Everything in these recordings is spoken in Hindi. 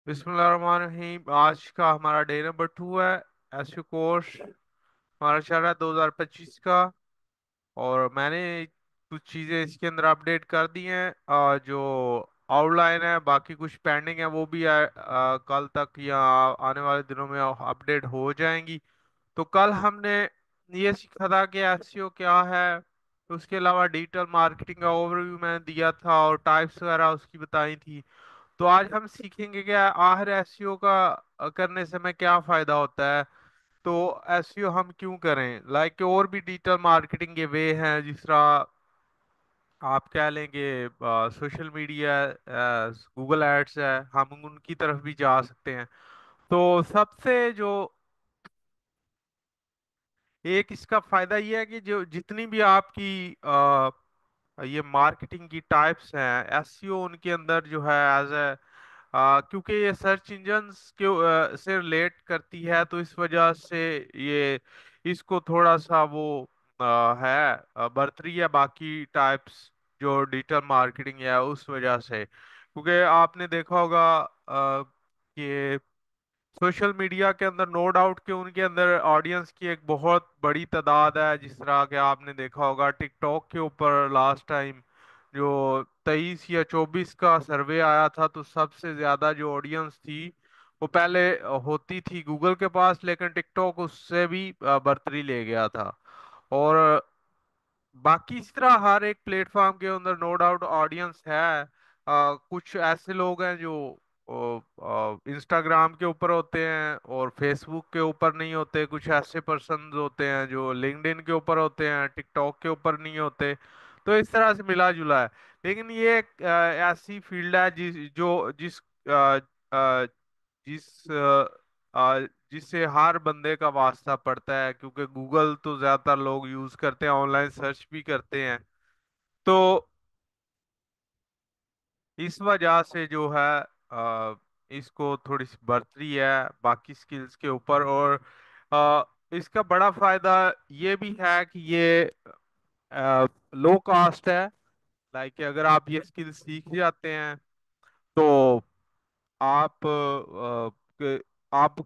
बिस्मिल्लाहिर्रहमानिर्रहीम। आज का हमारा डे नंबर 2 है। एसयू कोर्स हमारा चल रहा है 2025 का। और मैंने कुछ चीज़ें इसके अंदर अपडेट कर दी हैं। जो आउटलाइन है, बाकी कुछ पेंडिंग है, वो भी कल तक या आने वाले दिनों में अपडेट हो जाएंगी। तो कल हमने ये सीखा था कि एसईओ क्या है। उसके अलावा डिजिटल मार्केटिंग का ओवरव्यू मैंने दिया था और टाइप्स वगैरह उसकी बताई थी। तो आज हम सीखेंगे कि आखिर एसईओ का करने से हमें क्या फायदा होता है। तो एसईओ हम क्यों करें, और भी डिजिटल मार्केटिंग के वे हैं, जिस तरह आप कह लेंगे सोशल मीडिया, गूगल एड्स है, हम उनकी तरफ भी जा सकते हैं। तो सबसे जो एक इसका फायदा ये है कि जो जितनी भी आपकी ये मार्केटिंग की टाइप्स हैं, एसईओ उनके अंदर जो है एज ए क्योंकि ये सर्च इंजन्स के से रिलेट करती है, तो इस वजह से ये इसको थोड़ा सा वो बढ़ती है बाकी टाइप्स जो डिजिटल मार्केटिंग है उस वजह से। क्योंकि आपने देखा होगा कि सोशल मीडिया के अंदर नो डाउट कि उनके अंदर ऑडियंस की एक बहुत बड़ी तादाद है। जिस तरह के आपने देखा होगा टिकटॉक के ऊपर लास्ट टाइम जो 23 या 24 का सर्वे आया था, तो सबसे ज्यादा जो ऑडियंस थी वो पहले होती थी गूगल के पास, लेकिन टिकटॉक उससे भी बढ़तरी ले गया था। और बाकी इस तरह हर एक प्लेटफॉर्म के अंदर नो डाउट ऑडियंस है। कुछ ऐसे लोग हैं जो इंस्टाग्राम के ऊपर होते हैं और फेसबुक के ऊपर नहीं होते। कुछ ऐसे पर्सन होते हैं जो लिंक्डइन के ऊपर होते हैं, टिकटॉक के ऊपर नहीं होते। तो इस तरह से मिला जुला है। लेकिन ये एक ऐसी फील्ड है अ, अ, जिस जिससे हर बंदे का वास्ता पड़ता है, क्योंकि गूगल तो ज्यादातर लोग यूज करते हैं, ऑनलाइन सर्च भी करते हैं। तो इस वजह से जो है इसको थोड़ी सी बढ़ती है बाकी स्किल्स के ऊपर। और इसका बड़ा फायदा ये भी है कि ये लो कॉस्ट है। अगर आप ये स्किल सीख जाते हैं तो आप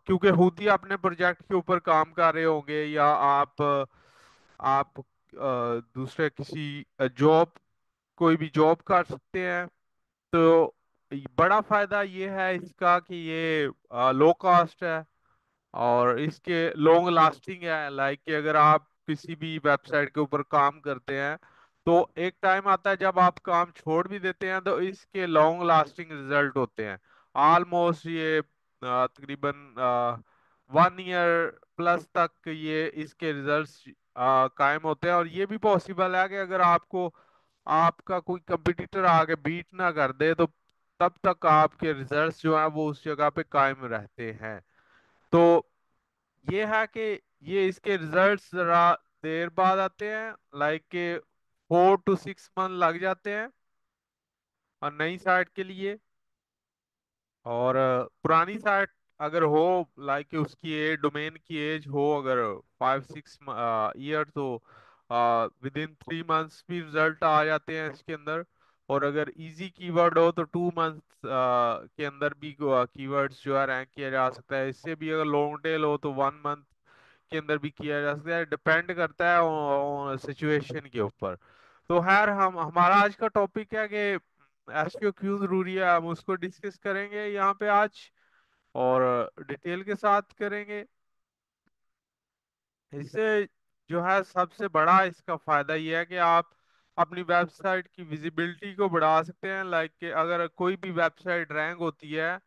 क्योंकि खुद ही अपने प्रोजेक्ट के ऊपर काम कर रहे होंगे, या आप दूसरे किसी जॉब कोई भी जॉब कर सकते हैं। तो बड़ा फायदा ये है इसका कि ये लो कॉस्ट है और इसके लॉन्ग लास्टिंग है। कि अगर आप किसी भी वेबसाइट के ऊपर काम करते हैं तो एक टाइम आता है जब आप काम छोड़ भी देते हैं, तो इसके लॉन्ग लास्टिंग रिजल्ट होते हैं। ऑलमोस्ट ये तकरीबन 1 ईयर प्लस तक ये इसके रिजल्ट्स कायम होते हैं। और ये भी पॉसिबल है कि अगर आपको आपका कोई कंपटीटर आगे बीट ना कर दे, तो तब तक आपके रिजल्ट्स जो है वो उस जगह पे कायम रहते हैं। तो ये है कि ये इसके रिजल्ट्स जरा देर बाद आते हैं, के 4 to 6 मंथ लग जाते हैं और नई साइट के लिए। और पुरानी साइट अगर हो, उसकी एज डोमेन की एज हो अगर 5-6 ईयर, तो विद इन 3 मंथ्स भी रिजल्ट आ जाते हैं इसके अंदर। और अगर इजी कीवर्ड हो तो 2 मंथ के अंदर भी कीवर्ड्स जो है रैंक किया जा सकता है। इससे भी अगर लॉन्ग टेल हो तो 1 मंथ के अंदर भी किया जा सकता है। डिपेंड करता है सिचुएशन के ऊपर। तो खैर हम हमारा आज का टॉपिक है कि एसक्यू क्यों जरूरी है, हम उसको डिस्कस करेंगे यहाँ पे आज और डिटेल के साथ करेंगे। इससे जो है सबसे बड़ा इसका फायदा ये है कि आप अपनी वेबसाइट की विजिबिलिटी को बढ़ा सकते हैं। कि अगर कोई भी वेबसाइट रैंक होती है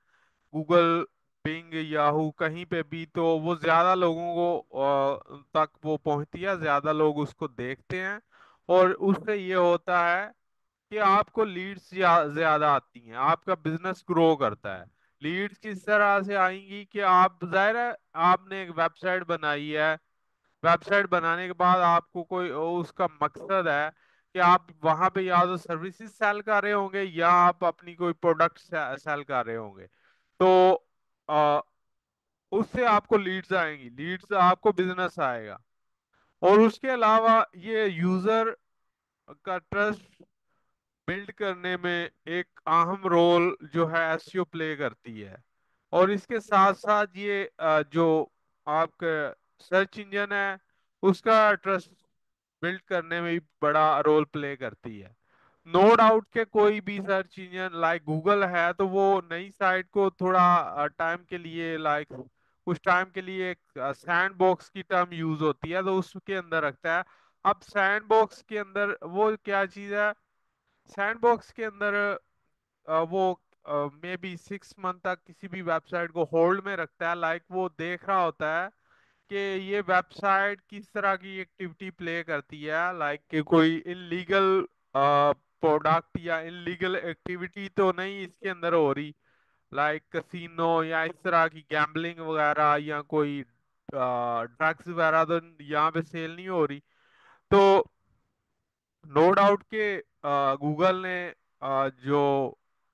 गूगल, बिंग, याहू कहीं पे भी, तो वो ज्यादा लोगों को तक वो पहुंचती है, ज्यादा लोग उसको देखते हैं। और उससे ये होता है कि आपको लीड्स ज्यादा आती हैं, आपका बिजनेस ग्रो करता है। लीड्स किस तरह से आएंगी कि आप जाहिर है आपने एक वेबसाइट बनाई है। वेबसाइट बनाने के बाद आपको कोई उसका मकसद है कि आप वहां पे या तो सर्विसेज सेल कर रहे होंगे या आप अपनी कोई प्रोडक्ट सेल कर रहे होंगे। तो आ, उससे आपको लीड्स आएंगी, लीड्स आपको बिजनेस आएगा। और उसके अलावा ये यूजर का ट्रस्ट बिल्ड करने में एक अहम रोल जो है एसईओ प्ले करती है। और इसके साथ साथ ये जो आपका सर्च इंजन है उसका ट्रस्ट बिल्ड करने में भी बड़ा रोल प्ले करती है। नो डाउट के कोई भी सर्च इंजन लाइक गूगल है तो वो नई साइट को थोड़ा टाइम के लिए लाइक कुछ टाइम के लिए एक सैंड बॉक्स की टर्म यूज होती है तो उसके अंदर रखता है। अब सैंड बॉक्स के अंदर वो क्या चीज है, सैंड बॉक्स के अंदर वो मे बी 6 मंथ तक किसी भी वेबसाइट को होल्ड में रखता है, लाइक वो देख रहा होता है कि ये वेबसाइट किस तरह की एक्टिविटी प्ले करती है, लाइक कि कोई इलीगल प्रोडक्ट या इलीगल एक्टिविटी तो नहीं इसके अंदर हो रही, लाइक कसिनो या इस तरह की गैम्बलिंग वगैरह या कोई ड्रग्स वगैरह तो यहाँ पे सेल नहीं हो रही। तो नो डाउट के गूगल ने जो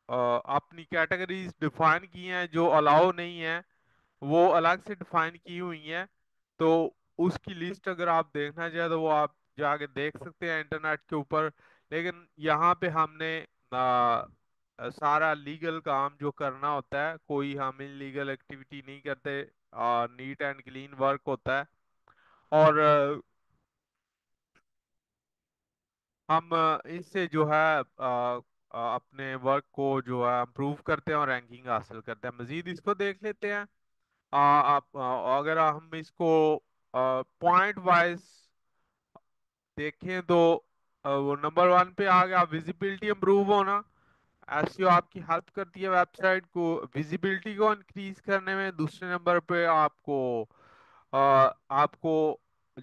अपनी कैटेगरीज डिफाइन की हैं जो अलाउ नहीं है वो अलग से डिफाइन की हुई हैं। तो उसकी लिस्ट अगर आप देखना चाहें तो वो आप जाके देख सकते हैं इंटरनेट के ऊपर। लेकिन यहाँ पे हमने सारा लीगल काम जो करना होता है, कोई हम इलीगल एक्टिविटी नहीं करते, नीट एंड क्लीन वर्क होता है। और हम इससे जो है अपने वर्क को जो है इम्प्रूव करते हैं और रैंकिंग हासिल करते हैं। मजीद इसको देख लेते हैं। आप अगर हम इसको पॉइंट वाइज देखें तो वो नंबर 1 पे आ गया विजिबिलिटी इम्प्रूव होना। एसईओ आपकी हेल्प करती है वेबसाइट को विजिबिलिटी को इंक्रीज करने में। दूसरे नंबर पे आपको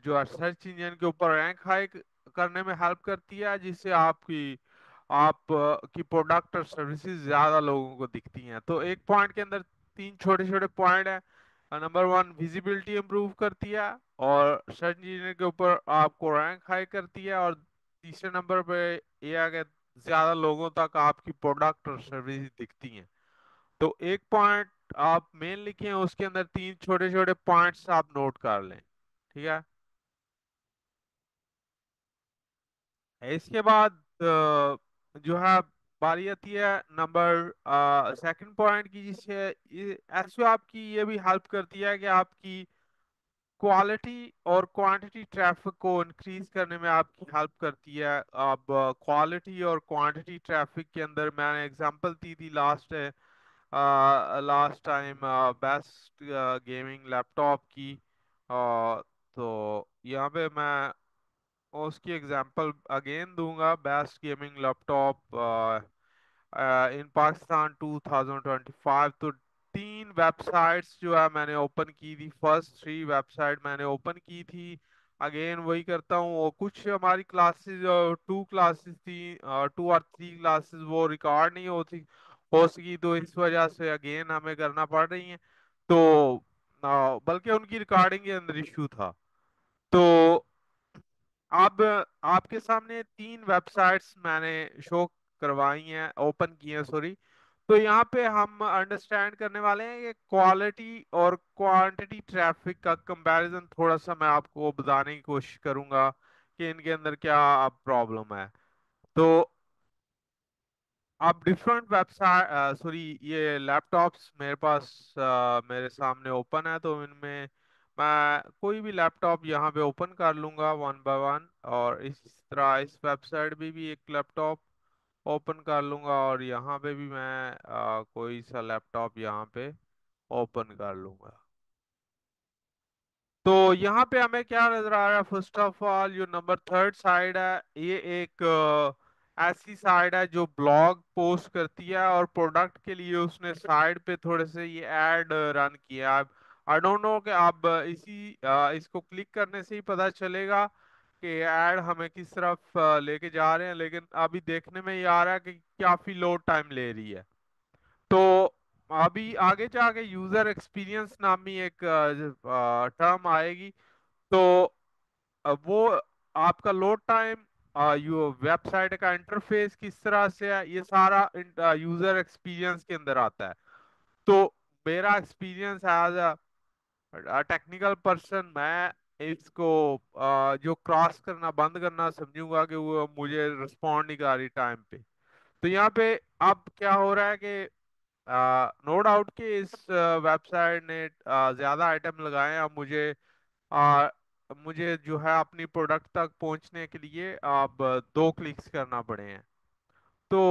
जो है सर्च इंजन के ऊपर रैंक हाई करने में हेल्प करती है, जिससे की प्रोडक्ट और सर्विसेज ज्यादा लोगों को दिखती हैं। तो एक पॉइंट के अंदर तीन छोटे छोटे पॉइंट है। नंबर 1 विजिबिलिटी इंप्रूव करती है, और सर्च इंजन के ऊपर आपको रैंक हाई करती है, और तीसरे नंबर पे ये आ गया ज्यादा लोगों तक आपकी प्रोडक्ट और सर्विस दिखती हैं। तो एक पॉइंट आप मेन लिखे हैं उसके अंदर तीन छोटे छोटे पॉइंट्स आप नोट कर लें। ठीक है। इसके बाद जो है बारी आती है नंबर सेकंड पॉइंट की, जिससे एसईओ आपकी ये भी हेल्प करती है कि आपकी क्वालिटी और क्वांटिटी ट्रैफिक को इंक्रीज करने में आपकी हेल्प करती है। अब क्वालिटी और क्वांटिटी ट्रैफिक के अंदर मैंने एग्जांपल दी थी last time best gaming laptop की। तो यहाँ पे मैं उसकी एग्जांपल अगेन दूंगा, बेस्ट गेमिंग लैपटॉप इन पाकिस्तान 2025। तो तीन वेबसाइट्स जो है मैंने ओपन की थी, फर्स्ट थ्री वेबसाइट मैंने ओपन की थी। अगेन वही करता हूँ, और कुछ हमारी क्लासेस टू क्लासेस थी, 2 और 3 क्लासेस वो रिकॉर्ड नहीं होती हो सकी, तो इस वजह से अगेन हमें करना पड़ रही है। तो बल्कि उनकी रिकॉर्डिंग के अंदर इशू था। तो अब आपके सामने तीन वेबसाइट्स मैंने शो करवाई हैं, ओपन की हैं सॉरी। तो यहाँ पे हम अंडरस्टैंड करने वाले हैं कि क्वालिटी और क्वांटिटी ट्रैफिक का कंपैरिजन थोड़ा सा मैं आपको बताने की कोशिश करूंगा कि इनके अंदर क्या प्रॉब्लम है। तो आप डिफरेंट वेबसाइट सॉरी ये लैपटॉप्स मेरे पास मेरे सामने ओपन है, तो इनमें मैं कोई भी लैपटॉप यहाँ पे ओपन कर लूंगा वन बाय वन, और इस तरह इस वेबसाइट भी एक लैपटॉप ओपन कर लूंगा, और यहाँ पे भी मैं कोई सा लैपटॉप यहाँ पे ओपन कर लूंगा। तो यहाँ पे हमें क्या नजर आ रहा है, फर्स्ट ऑफ ऑल जो नंबर थर्ड साइड है ये एक ऐसी साइड है जो ब्लॉग पोस्ट करती है, और प्रोडक्ट के लिए उसने साइड पे थोड़े से ये ऐड रन किया। आप आई डोंट नो कि आप इसको क्लिक करने से ही पता चलेगा कि ऐड हमें किस तरफ लेके जा रहे हैं, लेकिन अभी देखने में ये आ रहा है कि काफी लोड टाइम ले रही है। तो अभी आगे जाके यूजर एक्सपीरियंस नामी एक टर्म आएगी। तो वो आपका लोड टाइम, यू वेबसाइट का इंटरफेस किस तरह से है, ये सारा यूजर एक्सपीरियंस के अंदर आता है। तो मेरा experience as a technical person, मैं इसको जो क्रॉस करना बंद करना समझूंगा कि वो मुझे रिस्पॉन्ड नहीं कर रही टाइम पे। तो यहाँ पे अब क्या हो रहा है कि नो डाउट कि इस वेबसाइट ने ज्यादा आइटम लगाए हैं। अब आ, मुझे जो है अपनी प्रोडक्ट तक पहुंचने के लिए अब 2 क्लिक्स करना पड़े हैं। तो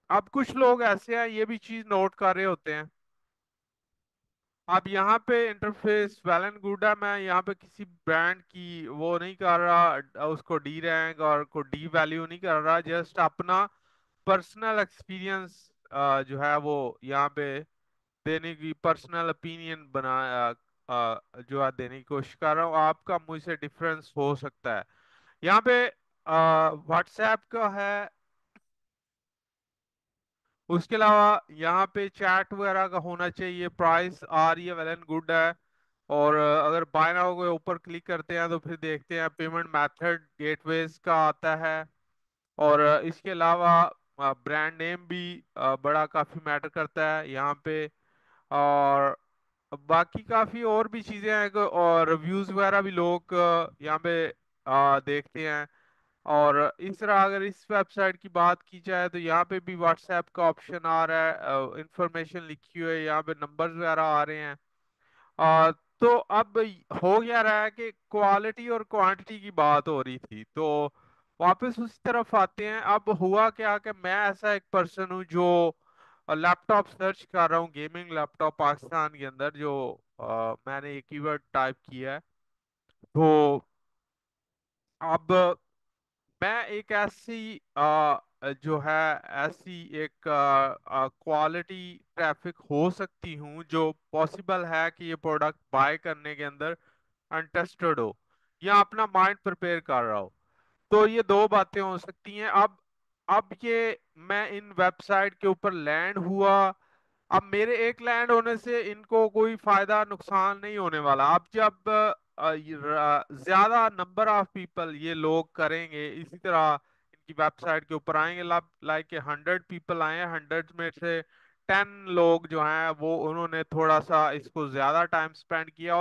अब कुछ लोग ऐसे हैं, ये भी चीज नोट कर रहे होते हैं। अब यहाँ पे इंटरफेस वेल एंड गुड है, मैं यहाँ पे किसी ब्रांड की वो नहीं कर रहा, उसको डी रैंक और को डी वैल्यू नहीं कर रहा, जस्ट अपना पर्सनल एक्सपीरियंस जो है वो यहाँ पे देने की, पर्सनल ओपिनियन जो है देने की कोशिश कर रहा हूँ। आपका मुझसे डिफरेंस हो सकता है। यहाँ पे व्हाट्सएप का है, उसके अलावा यहाँ पे चैट वगैरह का होना चाहिए, प्राइस आ रही है, वेल एंड गुड है। और अगर बाय नाउ के ऊपर क्लिक करते हैं तो फिर देखते हैं पेमेंट मेथड गेटवेज का आता है। और इसके अलावा ब्रांड नेम भी बड़ा काफी मैटर करता है यहाँ पे। और बाकी काफी और भी चीजें हैं, और रिव्यूज वगैरह भी लोग यहाँ पे देखते हैं। और इस तरह अगर इस वेबसाइट की बात की जाए तो यहाँ पे भी व्हाट्सएप का ऑप्शन आ रहा है, इंफॉर्मेशन लिखी हुई है, यहाँ पे नंबर्स वगैरह आ रहे हैं। आ, तो अब हो गया रहा है कि क्वालिटी और क्वांटिटी की बात हो रही थी, तो वापस उसी तरफ आते हैं। अब हुआ क्या कि मैं ऐसा एक पर्सन हूँ जो लैपटॉप सर्च कर रहा हूँ, गेमिंग लैपटॉप पाकिस्तान के अंदर, जो मैंने एक कीवर्ड टाइप किया है। तो अब मैं एक ऐसी जो है ऐसी एक क्वालिटी ट्रैफिक हो सकती हूँ जो पॉसिबल है कि ये प्रोडक्ट बाय करने के अंदर इंटरेस्टेड हो या अपना माइंड प्रिपेयर कर रहा हो। तो ये दो बातें हो सकती हैं। अब ये मैं इन वेबसाइट के ऊपर लैंड हुआ। अब मेरे एक लैंड होने से इनको कोई फायदा नुकसान नहीं होने वाला। अब जब ज्यादा नंबर ऑफ पीपल ये लोग करेंगे इसी तरह, इनकी वेबसाइट के ऊपर आएंगे, लाइक 100 पीपल आए हैं, 100 में से 10 लोग जो हैं वो उन्होंने थोड़ा सा इसको ज्यादा टाइम स्पेंड किया,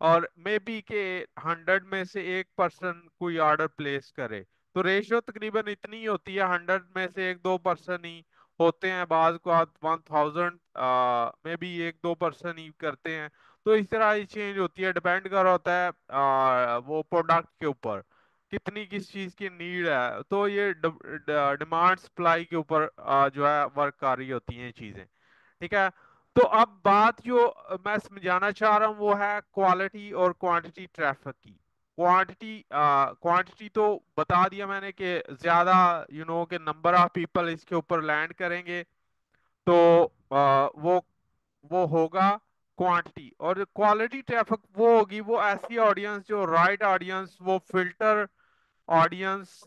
और मे बी के 100 में से एक पर्सन कोई ऑर्डर प्लेस करे, तो रेशियो तकरीबन इतनी ही होती है, 100 में से एक दो पर्सन ही होते हैं, बाज को 1000 में भी एक दो पर्सन ही करते हैं। तो इस तरह ही चेंज होती है, डिपेंड कर होता है वो प्रोडक्ट के ऊपर कितनी किस चीज की नीड है। तो ये डिमांड सप्लाई के ऊपर जो है वर्क कर रही होती हैं ये चीजें। ठीक है। तो अब बात जो मैं समझाना चाह रहा हूँ वो है क्वालिटी और क्वांटिटी ट्रैफिक की। क्वांटिटी तो बता दिया मैंने कि ज्यादा के नंबर ऑफ पीपल इसके ऊपर लैंड करेंगे, तो वो होगा क्वांटिटी। और क्वालिटी ट्रैफिक वो होगी, वो ऐसी ऑडियंस जो राइट ऑडियंस, वो फिल्टर ऑडियंस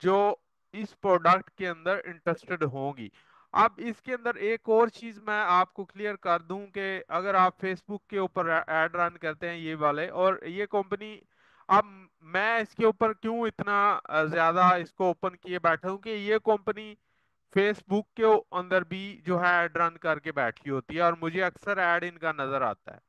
जो इस प्रोडक्ट के अंदर इंटरेस्टेड होंगी। अब इसके अंदर एक और चीज मैं आपको क्लियर कर दूं कि अगर आप फेसबुक के ऊपर एड रन करते हैं ये वाले, और ये कंपनी, अब मैं इसके ऊपर क्यों इतना ज्यादा इसको ओपन किए बैठा हूं कि ये कंपनी फेसबुक के अंदर भी जो है एड रन करके बैठी होती है और मुझे अक्सर ऐड इनका नजर आता है।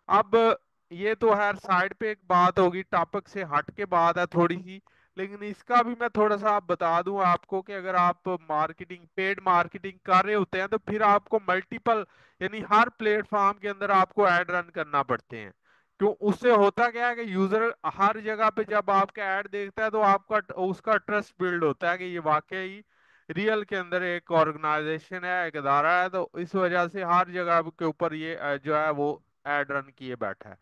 अब ये तो हर साइड पे एक बात होगी, टॉपिक से हट के बात है थोड़ी सी, लेकिन इसका भी मैं थोड़ा सा बता दूं आपको कि अगर आप मार्केटिंग, पेड मार्केटिंग कर रहे होते हैं तो फिर आपको मल्टीपल, यानी हर प्लेटफॉर्म के अंदर आपको ऐड रन करना पड़ते हैं। क्यों? उससे होता क्या है कि यूजर हर जगह पे जब आपका ऐड देखता है तो आपका उसका ट्रस्ट बिल्ड होता है कि ये वाकई रियल के अंदर एक ऑर्गेनाइजेशन है, एक अदारा है, तो इस वजह से हर जगह के ऊपर ये जो है वो ऐड रन किए बैठा है।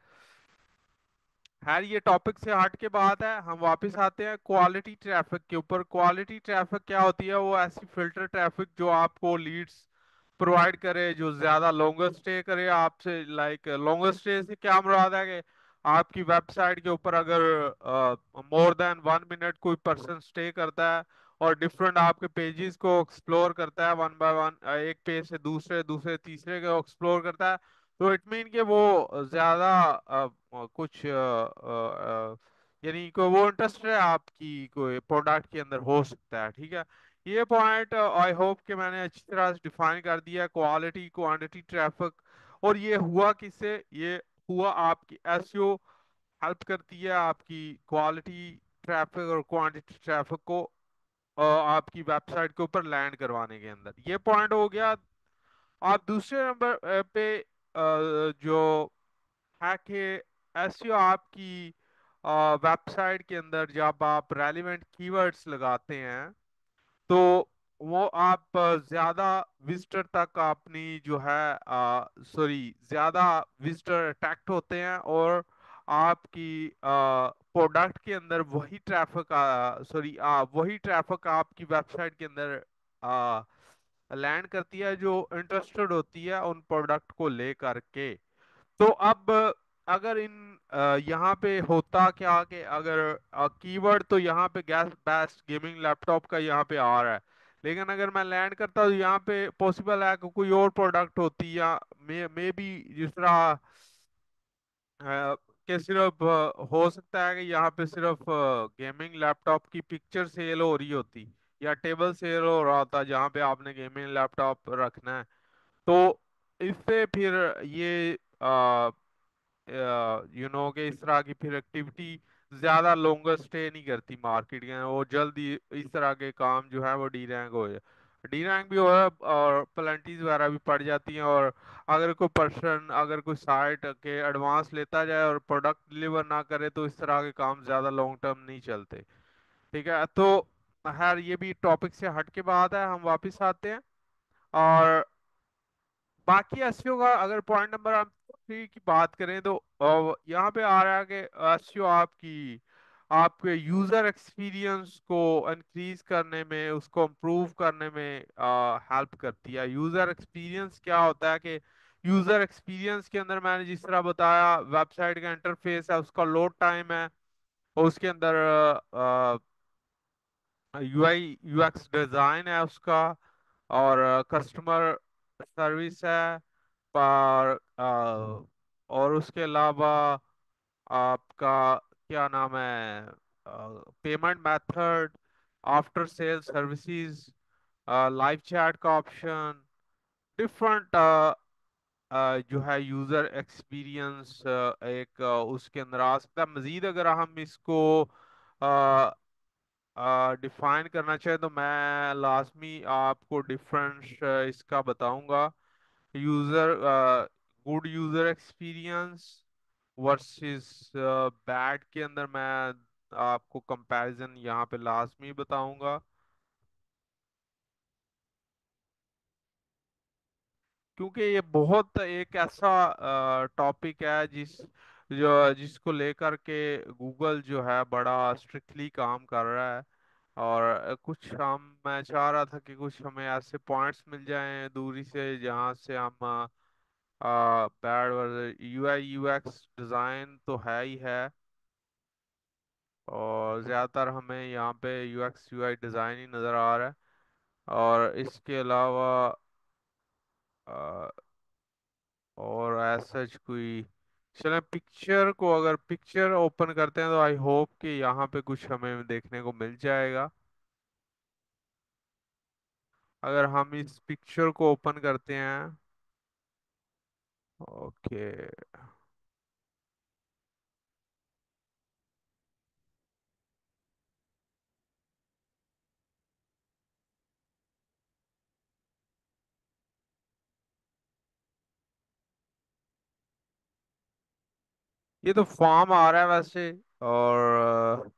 खैर ये टॉपिक से हट के बात है, हम वापस आते हैं क्वालिटी ट्रैफिक के ऊपर। क्वालिटी ट्रैफिक क्या होती है? वो ऐसी फिल्टर ट्रैफिक जो आपको लीड्स प्रोवाइड करे, जो ज्यादा लॉन्गर स्टे करे आपसे। लाइक लॉन्गर स्टे से क्या मुराद है कि आपकी वेबसाइट के ऊपर अगर मोर देन 1 मिनट कोई पर्सन स्टे करता है और डिफरेंट आपके पेजेस को एक्सप्लोर करता है वन बाय वन, एक पेज से दूसरे, दूसरे तीसरे को एक्सप्लोर करता है, तो इट मीन कि वो ज्यादा कुछ यानी को वो इंटरेस्ट है आपकी कोई प्रोडक्ट के अंदर हो सकता है। ठीक है। ये पॉइंट आई होप कि मैंने अच्छी तरह से डिफाइन कर दिया, क्वालिटी क्वांटिटी ट्रैफिक। और ये हुआ किससे? ये हुआ आपकी एसईओ हेल्प करती है आपकी क्वालिटी ट्रैफिक और क्वांटिटी ट्रैफिक को आपकी वेबसाइट के ऊपर लैंड करवाने के अंदर। ये पॉइंट हो गया। आप दूसरे नंबर पे जो है कि एसईओ आपकी वेबसाइट के अंदर जब आप रेलिवेंट कीवर्ड्स लगाते हैं तो वो आप ज्यादा विजिटर तक अपनी जो है सॉरी ज्यादा विजिटर अट्रैक्ट होते हैं, और आपकी प्रोडक्ट के अंदर वही ट्रैफिक सॉरी वही ट्रैफिक आपकी वेबसाइट के अंदर लैंड करती है जो इंटरेस्टेड होती है उन प्रोडक्ट को ले करके। तो अब अगर यहाँ पे होता क्या कि अगर कीवर्ड तो यहाँ पे गैस बेस्ट गेमिंग लैपटॉप का यहाँ पे आ रहा है, लेकिन अगर मैं लैंड करता हूँ यहाँ पे पॉसिबल है कि कोई और प्रोडक्ट होती, या मे बी जिस तरह कि सिर्फ हो सकता है कि यहाँ पे सिर्फ गेमिंग लैपटॉप की पिक्चर सेल हो रही होती, या टेबल सेल हो रहा होता जहाँ पे आपने गेमिंग लैपटॉप रखना है। तो इससे फिर ये कि इस तरह की फिर एक्टिविटी ज्यादा लॉन्गर स्टे नहीं करती मार्केट के अंदर, वो जल्दी इस तरह के काम जो है वो डी रैंक हो जाए, डी रैंक भी हो है, और पेनल्टीज वगैरह भी पड़ जाती हैं। और अगर कोई पर्सन अगर कोई साइट के एडवांस लेता जाए और प्रोडक्ट डिलीवर ना करे तो इस तरह के काम ज्यादा लॉन्ग टर्म नहीं चलते। ठीक है, तो खैर ये भी टॉपिक से हट के बात है, हम वापस आते हैं। और बाकी एसईओ का अगर पॉइंट नंबर हम थ्री की बात करें तो यहाँ पे आ रहा है कि एसईओ आपकी आपके यूजर एक्सपीरियंस को इंक्रीज करने में, उसको इम्प्रूव करने में हेल्प करती है। यूजर एक्सपीरियंस क्या होता है कि यूजर एक्सपीरियंस के अंदर मैंने जिस तरह बताया, वेबसाइट का इंटरफेस है, उसका लोड टाइम है, और उसके अंदर यूआई यूएक्स डिजाइन है उसका, और कस्टमर सर्विस है, पर और उसके अलावा आपका क्या नाम है, payment method, after sale services, live chat का ऑप्शन, डिफरेंट जो है यूजर एक्सपीरियंस एक उसके अंदर आ सकता है। मजीद अगर हम इसको डिफाइन करना चाहे तो मैं लाजमी आपको डिफरेंस इसका बताऊंगा। User good user experience versus bad के अंदर मैं आपको कंपैरिजन यहाँ पे लाजमी बताऊंगा, क्योंकि ये बहुत एक ऐसा टॉपिक है जिसको लेकर के गूगल जो है बड़ा स्ट्रिक्टली काम कर रहा है। और कुछ हम मैं चाह रहा था कि कुछ हमें ऐसे पॉइंट्स मिल जाएं दूरी से जहाँ से हम bad version UI UX design तो है ही है, और ज़्यादातर हमें यहाँ पे यूएक्स यूआई डिज़ाइन ही नज़र आ रहा है। और इसके अलावा और ऐसा कोई, चलें पिक्चर को अगर पिक्चर ओपन करते हैं तो आई होप कि यहाँ पे कुछ हमें देखने को मिल जाएगा। अगर हम इस पिक्चर को ओपन करते हैं, ओके, ये तो फॉर्म आ रहा है वैसे, और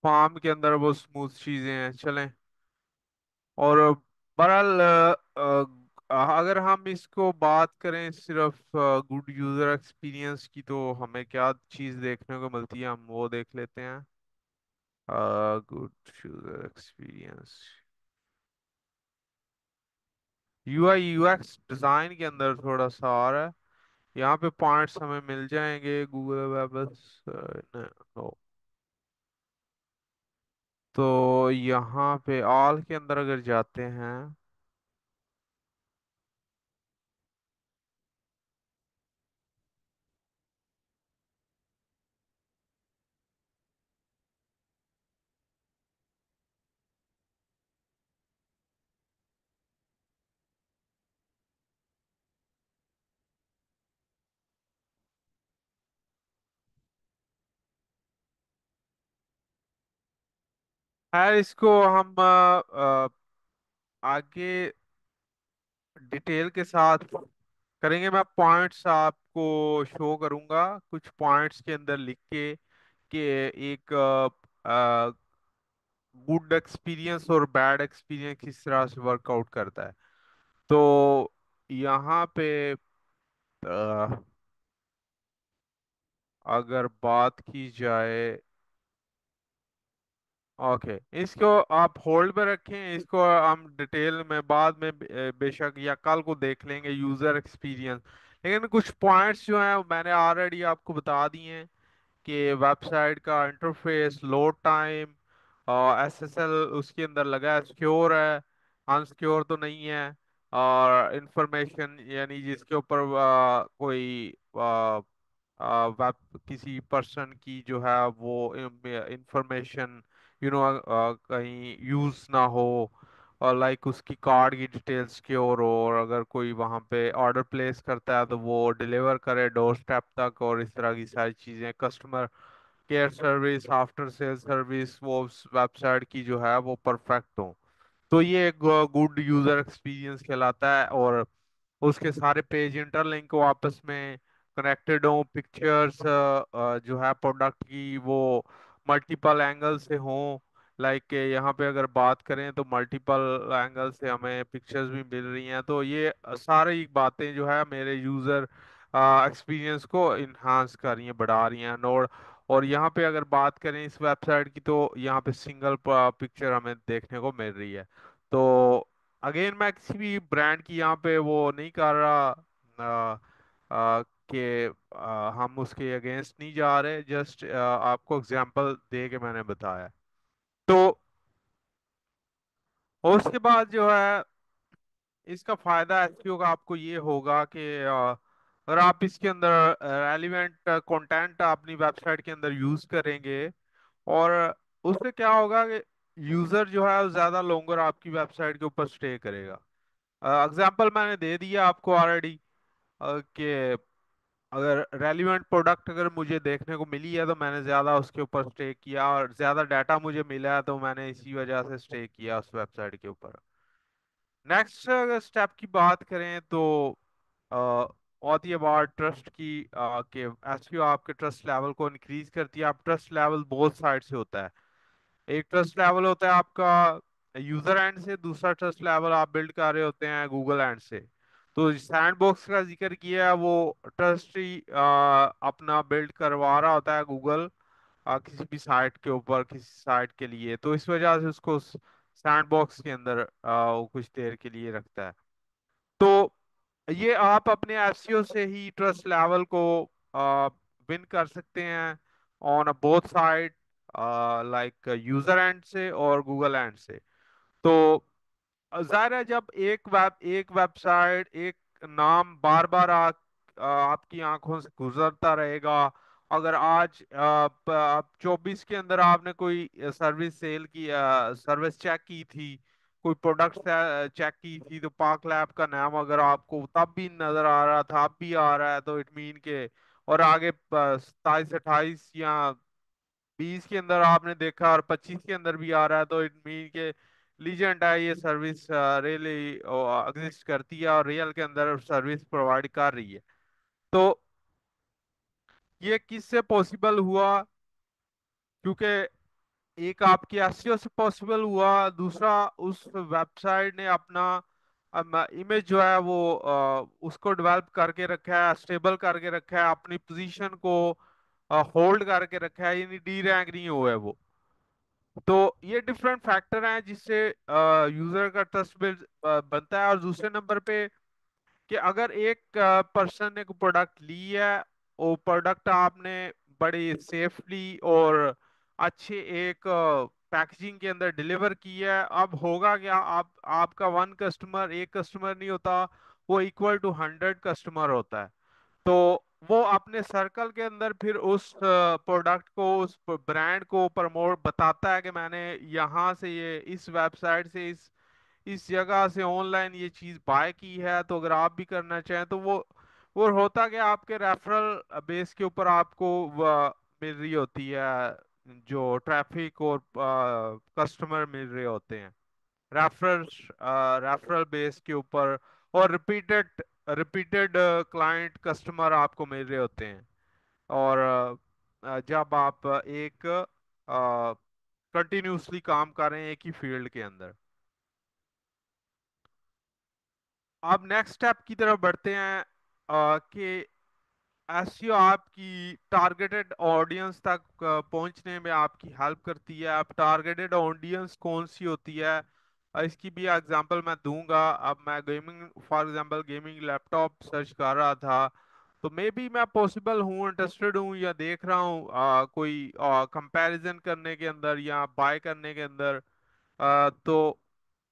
फॉर्म के अंदर वो स्मूथ चीजें हैं, चलें। और बहरहाल अगर हम इसको बात करें सिर्फ गुड यूजर एक्सपीरियंस की तो हमें क्या चीज़ देखने को मिलती है, हम वो देख लेते हैं। Good user experience, UI UX design के अंदर थोड़ा सा और है, यहाँ पे पॉइंट्स हमें मिल जाएंगे गूगल वेब नो। तो यहाँ पे ऑल के अंदर अगर जाते हैं, खैर इसको हम आगे डिटेल के साथ करेंगे। मैं पॉइंट्स आपको शो करूंगा, कुछ पॉइंट्स के अंदर लिख के कि एक गुड एक्सपीरियंस और बैड एक्सपीरियंस किस तरह से वर्कआउट करता है। तो यहाँ पे अगर बात की जाए, ओके, इसको आप होल्ड पे रखें, इसको हम डिटेल में बाद में बेशक या कल को देख लेंगे यूजर एक्सपीरियंस। लेकिन कुछ पॉइंट्स जो हैं वो मैंने ऑलरेडी आपको बता दिए हैं कि वेबसाइट का इंटरफेस, लोड टाइम, एसएसएल उसके अंदर लगा है, सिक्योर है, अनसिक्योर तो नहीं है, और इंफॉर्मेशन यानी जिसके ऊपर कोई वेब किसी पर्सन की जो है वो इंफॉर्मेशन कहीं यूज ना हो, और लाइक उसकी कार्ड की डिटेल्स सिक्योर हो, और अगर कोई वहां पे ऑर्डर प्लेस करता है तो वो डिलीवर करे डोर स्टेप तक, और इस तरह की सारी चीजें, customer care service, after sale service, वो वेबसाइट की जो है वो परफेक्ट हो। तो ये एक गुड यूजर एक्सपीरियंस कहलाता है। और उसके सारे पेज इंटरलिंक हो, आपस में कनेक्टेड हो, पिक्चर्स जो है प्रोडक्ट की वो मल्टीपल एंगल से हों। लाइक यहाँ पे अगर बात करें तो मल्टीपल एंगल से हमें पिक्चर्स भी मिल रही हैं, तो ये सारी बातें जो है मेरे यूजर एक्सपीरियंस को इन्हांस कर रही हैं, बढ़ा रही हैं। और यहाँ पे अगर बात करें इस वेबसाइट की, तो यहाँ पे सिंगल पिक्चर हमें देखने को मिल रही है। तो अगेन मैं किसी भी ब्रांड की यहाँ पे वो नहीं कर रहा कि हम उसके अगेंस्ट नहीं जा रहे, जस्ट आपको एग्जांपल दे के मैंने बताया। तो और उसके बाद जो है इसका फायदा एसईओ का आपको ये होगा कि अगर आप इसके अंदर रेलिवेंट कंटेंट अपनी वेबसाइट के अंदर यूज करेंगे, और उससे क्या होगा कि यूजर जो है वो ज्यादा लोंगर आपकी वेबसाइट के ऊपर स्टे करेगा। एग्जाम्पल मैंने दे दिया आपको ऑलरेडी कि अगर रेलिवेंट प्रोडक्ट अगर मुझे देखने को मिली है तो मैंने ज्यादा उसके ऊपर स्टे किया, और ज्यादा डाटा मुझे मिला है तो मैंने इसी वजह से स्टे किया उस वेबसाइट के ऊपर। नेक्स्ट अगर स्टेप की बात करें तो बहुत ही अबाउट ट्रस्ट की, कि एसईओ आपके ट्रस्ट लेवल को इंक्रीज करती है। आप ट्रस्ट लेवल बोथ साइड से होता है। एक ट्रस्ट लेवल होता है आपका यूजर एंड से, दूसरा ट्रस्ट लेवल आप बिल्ड कर रहे होते हैं गूगल एंड से। तो सैंड बॉक्स का जिक्र किया है, वो ट्रस्ट ही अपना बिल्ड करवा रहा होता है गूगल किसी भी साइट के ऊपर, किसी साइट के लिए, तो इस वजह से उसको सैंड बॉक्स के अंदर वो कुछ देर के लिए रखता है। तो ये आप अपने एसईओ से ही ट्रस्ट लेवल को विन कर सकते हैं on both side, like user and से और गूगल एंड से। तो जाहिर है जब एक वेबसाइट, एक नाम बार बार आपकी आंखों से गुजरता रहेगा। अगर आज आप 24 के अंदर आपने कोई सर्विस सेल की, सर्विस चेक की थी, कोई प्रोडक्ट चेक की थी, तो पार्क लैब का नाम अगर आपको तब भी नजर आ रहा था, अब भी आ रहा है, तो इट मीन के, और आगे 27 28 या 20 के अंदर आपने देखा और 25 के अंदर भी आ रहा है, तो इट मीन के लीजेंड है, ये सर्विस रियली एग्जिस्ट करती है और रियल के अंदर सर्विस प्रोवाइड कर रही है। तो ये किससे पॉसिबल हुआ? क्योंकि एक आपके एसईओ से पॉसिबल हुआ, दूसरा उस वेबसाइट ने अपना इमेज जो है वो उसको डेवलप करके रखा है, स्टेबल करके रखा है, अपनी पोजीशन को होल्ड करके रखा है, यानी डी रैंक नहीं हुआ है वो। तो ये डिफरेंट फैक्टर हैं जिससे यूजर का ट्रस्ट बनता है। और दूसरे नंबर पे कि अगर एक पर्सन ने प्रोडक्ट ली है, वो प्रोडक्ट आपने बड़ी सेफली और अच्छे एक पैकेजिंग के अंदर डिलीवर की है, अब होगा क्या, आप आपका वन कस्टमर एक कस्टमर नहीं होता, वो इक्वल टू 100 कस्टमर होता है। तो वो अपने सर्कल के अंदर फिर उस प्रोडक्ट को, उस ब्रांड को प्रमोट बताता है कि मैंने यहाँ से, ये इस वेबसाइट से, इस जगह से ऑनलाइन ये चीज बाय की है, तो अगर आप भी करना चाहें तो वो होता कि आपके रेफरल बेस के ऊपर आपको मिल रही होती है जो ट्रैफिक और कस्टमर मिल रहे होते हैं, रेफरल रेफरल बेस के ऊपर, और रिपीटेड रिपीटेड क्लाइंट कस्टमर आपको मिल रहे होते हैं। और जब आप एक कंटिन्यूसली काम कर रहे हैं एक ही फील्ड के अंदर। अब नेक्स्ट स्टेप की तरफ बढ़ते हैं कि एसईओ आपकी टारगेटेड ऑडियंस तक पहुंचने में आपकी हेल्प करती है। अब टारगेटेड ऑडियंस कौन सी होती है, इसकी भी एग्जांपल मैं दूंगा। अब मैं gaming, for example gaming laptop search कर रहा था, तो मे बी मैं पॉसिबल हूँ, इंटरेस्टेड हूँ, या देख रहा हूँ कोई कंपैरिजन करने के अंदर या बाय करने के अंदर। तो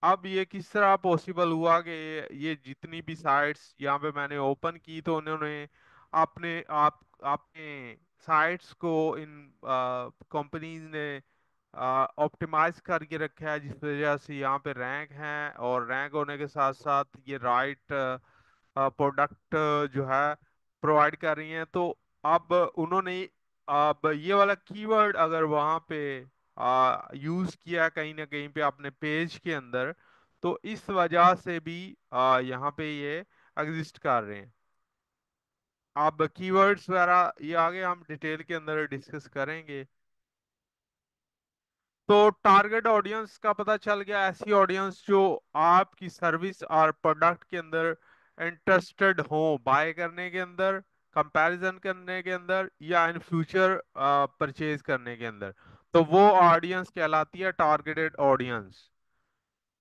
अब ये किस तरह पॉसिबल हुआ कि ये जितनी भी साइट्स यहाँ पे मैंने ओपन की, तो उन्होंने अपने आप अपने साइट्स को इन कंपनीज ने ऑप्टिमाइज करके रखा है, जिस वजह से यहाँ पे रैंक है, और रैंक होने के साथ साथ ये राइट प्रोडक्ट जो है प्रोवाइड कर रही हैं। तो अब उन्होंने अब ये वाला कीवर्ड अगर वहाँ पे यूज किया कहीं ना कहीं पे अपने पेज के अंदर, तो इस वजह से भी यहाँ पे ये एग्जिस्ट कर रहे हैं। अब कीवर्ड्स वगैरह ये आगे हम डिटेल के अंदर डिस्कस करेंगे। तो टारगेट ऑडियंस का पता चल गया, ऐसी ऑडियंस जो आपकी सर्विस और प्रोडक्ट के अंदर इंटरेस्टेड हो, बाय करने के अंदर, कंपैरिजन करने के अंदर, या इन फ्यूचर परचेज करने के अंदर। तो वो ऑडियंस कहलाती है टारगेटेड ऑडियंस।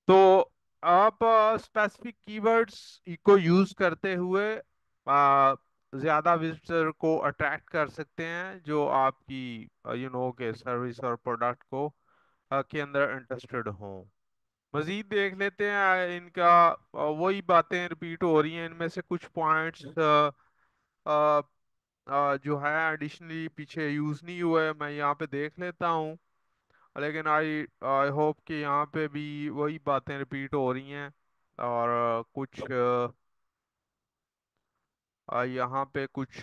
तो आप स्पेसिफिक कीवर्ड्स को यूज करते हुए ज्यादा विजिटर को अट्रैक्ट कर सकते हैं, जो आपकी के सर्विस और प्रोडक्ट को के अंदर इंटरेस्टेड हो। मजीद देख लेते हैं इनका। वही बातें रिपीट हो रही हैं, इनमें से कुछ पॉइंट्स जो है एडिशनली पीछे यूज नहीं हुए, मैं यहाँ पे देख लेता हूँ। लेकिन आई आई होप कि यहाँ पे भी वही बातें रिपीट हो रही हैं। और कुछ यहाँ पे कुछ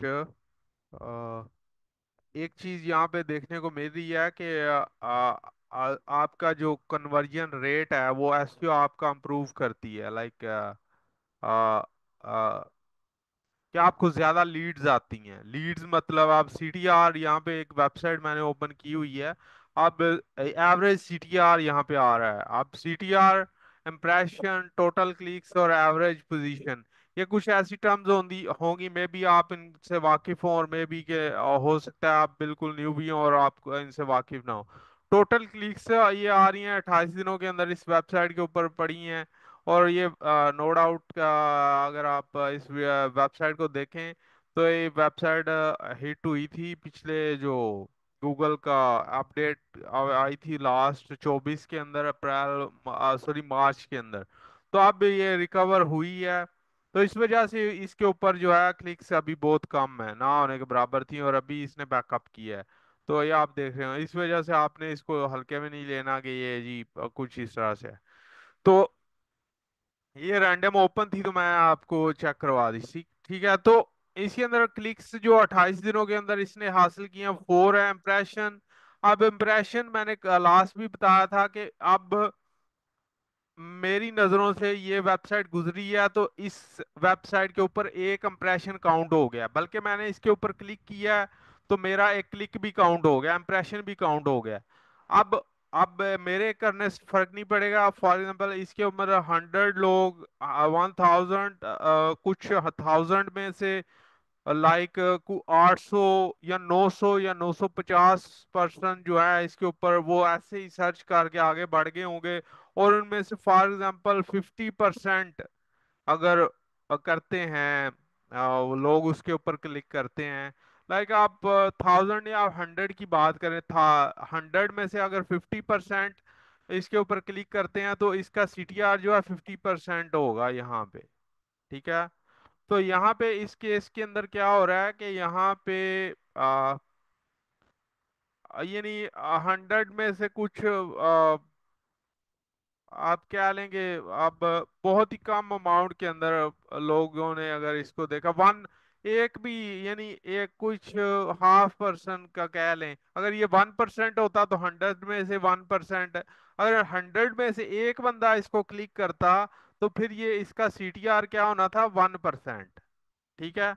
एक चीज यहाँ पे देखने को मिल रही है कि आपका जो कन्वर्जन रेट है वो एसईओ आपका इम्प्रूव करती है। लाइक कि आपको ज्यादा लीड्स आती हैं। लीड्स मतलब आप सीटीआर, यहाँ पे एक वेबसाइट मैंने ओपन की हुई है, अब एवरेज सीटीआर यहाँ पे आ रहा है। अब सीटीआर, इम्प्रेशन, टोटल क्लिक्स और एवरेज पोजीशन, ये कुछ ऐसी टर्म्स होंगी होंगी मे बी आप इनसे वाकिफ हो, और मे बी के हो सकता है आप बिल्कुल न्यू भी हो और आप इनसे वाकिफ ना हो। टोटल क्लिक्स ये आ रही हैं 28 दिनों के अंदर इस वेबसाइट के ऊपर पड़ी हैं। और ये नो डाउट का, अगर आप इस वेबसाइट को देखें, तो ये वेबसाइट हिट हुई थी पिछले जो गूगल का अपडेट आई थी लास्ट 24 के अंदर, अप्रैल सॉरी मार्च के अंदर। तो अब ये रिकवर हुई है। तो इस वजह से इसके ऊपर जो है क्लिक्स अभी बहुत कम है, ना होने के बराबर थी, और अभी इसने बैकअप किया है। तो ये आप देख रहे हो, इस वजह से आपने इसको हल्के में नहीं लेना कि ये जी कुछ इस तरह से है। तो ये रैंडम ओपन थी, तो मैं आपको चेक करवा दी थी, ठीक है। तो इसके अंदर क्लिक्स जो 28 दिनों के अंदर इसने हासिल किए 4 है। इम्प्रेशन, अब इम्प्रेशन मैंने लास्ट भी बताया था कि अब मेरी नजरों से ये वेबसाइट गुजरी है, तो इस वेबसाइट के ऊपर एक इंप्रेशन काउंट हो गया, बल्कि मैंने इसके ऊपर क्लिक किया है, तो मेरा एक क्लिक भी काउंट हो गया, इंप्रेशन भी काउंट हो गया। अब अब मेरे करने से फर्क नहीं पड़ेगा। फॉर एग्जांपल इसके ऊपर 100 लोग, 1000, कुछ 1000 में से लाइक 800 या 900 या 950 पर्सन जो है इसके ऊपर वो ऐसे ही सर्च करके आगे बढ़ गए होंगे। और उनमें से फॉर एग्जांपल 50% अगर करते हैं, वो लोग उसके ऊपर क्लिक करते हैं। लाइक आप 1000 या 100 की बात करें, था 100 में से अगर 50% इसके ऊपर क्लिक करते हैं, तो इसका सीटीआर जो है 50% होगा यहाँ पे, ठीक है। तो यहाँ पे इस केस के अंदर क्या हो रहा है कि यहाँ पे आ, यानी 100 में से कुछ आप क्या लेंगे, अब बहुत ही कम अमाउंट के अंदर लोगों ने अगर इसको देखा, वन एक भी, यानी एक कुछ 0.5% का कह लें, अगर ये 1% होता तो 100 में से 1%, अगर 100 में से एक बंदा इसको क्लिक करता तो फिर ये इसका सीटीआर क्या होना था, 1%। ठीक है।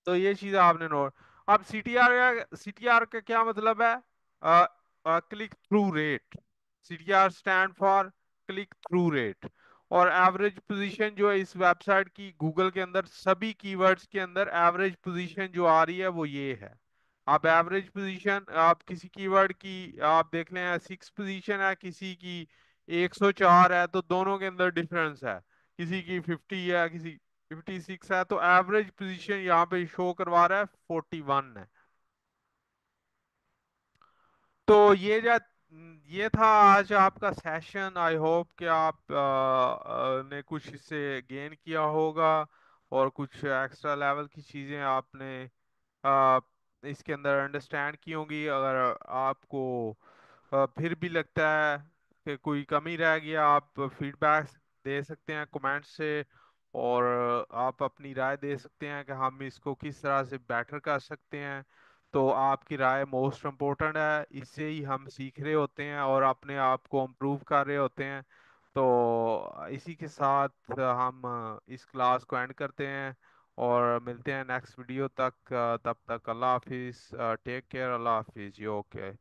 तो ये चीज आपने नोट। अब सीटीआर का क्या मतलब है? Click through rate. CTR stand for click through rate. और एवरेज पोजीशन जो है इस वेबसाइट की, गूगल के अंदर सभी कीवर्ड्स के अंदर एवरेज पोजीशन जो आ रही है वो ये है। आप एवरेज पोजीशन, आप किसी कीवर्ड की आप देख लें, 6 पोजीशन है, किसी की 104 है, तो दोनों के अंदर डिफरेंस है। किसी की 50 है, किसी 56 है, तो एवरेज पोजीशन यहाँ पे शो करवा रहा है 41 है। तो ये था आज आपका सेशन। आई होप कि आप ने कुछ इससे गेन किया होगा, और कुछ एक्स्ट्रा लेवल की चीज़ें आपने आ, इसके अंदर अंडरस्टैंड की होंगी। अगर आपको फिर भी लगता है कि कोई कमी रह गया, आप फीडबैक दे सकते हैं कमेंट से, और आप अपनी राय दे सकते हैं कि हम इसको किस तरह से बेटर कर सकते हैं। तो आपकी राय मोस्ट इम्पोर्टेंट है, इससे ही हम सीख रहे होते हैं और अपने आप को इम्प्रूव कर रहे होते हैं। तो इसी के साथ हम इस क्लास को एंड करते हैं, और मिलते हैं नेक्स्ट वीडियो तक। तब तक अल्लाह हाफिज़, टेक केयर, अल्लाह हाफिज़, ओके।